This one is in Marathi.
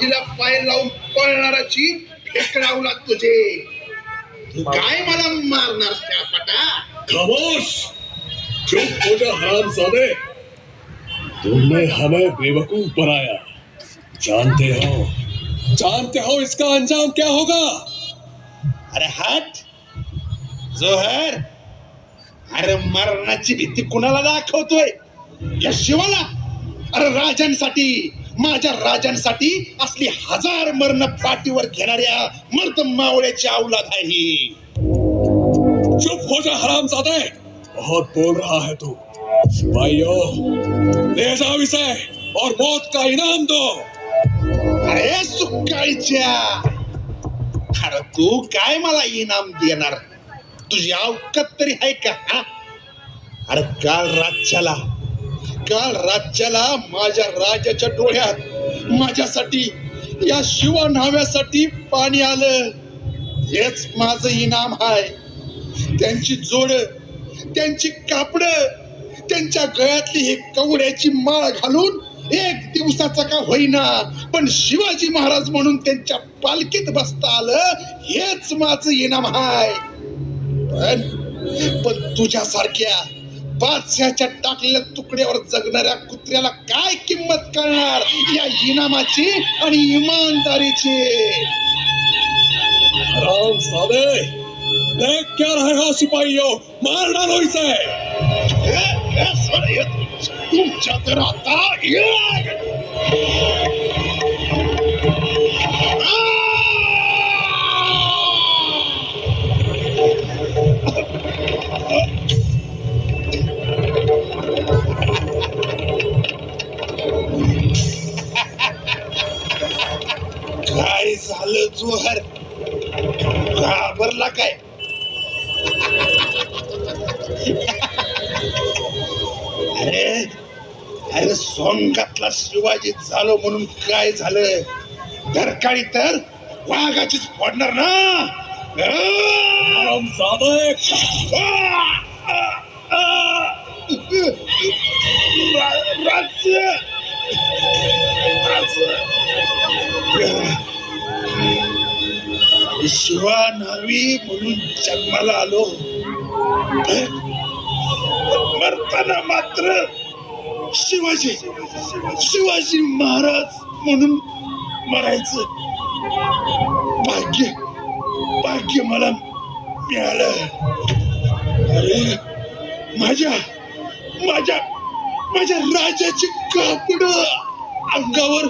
पाठीला पाय लावून पळणाराची फेकडावला तुझे. तू काय मला मारणार त्या पटा? खामोश, चुप हो जा हरामजादे। तुमने हमें बेवकूफ बनाया। जानते हो इसका अंजाम क्या होगा? अरे हट जोहर, अरे मरणाची भीती कुणाला दाखवतोय? या शिवाला? अरे राजांसाठी, माझ्या राजांसाठी असली हजार मरण पाठीवर घेणाऱ्या मर्द मावळ्याची औलाद आहे ही. चुप हो जा हरामजादे, बहुत बोल रहा है तू। सिपाहियों, ले जाओ इसे और मौत का इनाम दो। अरे सुकाळीच्या, अरे तू काय मला इनाम देणार? तुझी अवकात तरी आहे का हा? अरे काल राज्याला माझ्या राजाच्या डोळ्यात माझ्यासाठी, या शिवा न्हाव्यासाठी पाणी आलं. हेच माझं इनाम आहे. त्यांची जोड, त्यांची कापड, त्यांच्या गळ्यातली ही कवड्याची माळ घालून एक दिवसाचा का होईना पण शिवाजी महाराज म्हणून त्यांच्या पालखीत बसता आलं, हेच माझं इनाम आहे. पण तुझ्यासारख्या बादशाच्या टाकलेल्या तुकड्यावर जगणाऱ्या कुत्र्याला काय किंमत कळणार या इनामाची आणि इमानदारीची? हरामजादे, देख क्या रहे हो सिपाहियों, मार डालो इसे। तुमच्या तर आता काय झालं जोहर? घाबरला काय? अरे सोंगातला शिवाजी झालो म्हणून काय झालं? दरकाळी तर वाघाचीच फोडणार ना. हरामजादे, शिवा न्हावी म्हणून जन्माला आलो, मरताना मात्र शिवाजी महाराज म्हणून मरायचं भाग्य मला मिळालं. अरे माझ्या राजाची कापड अंगावर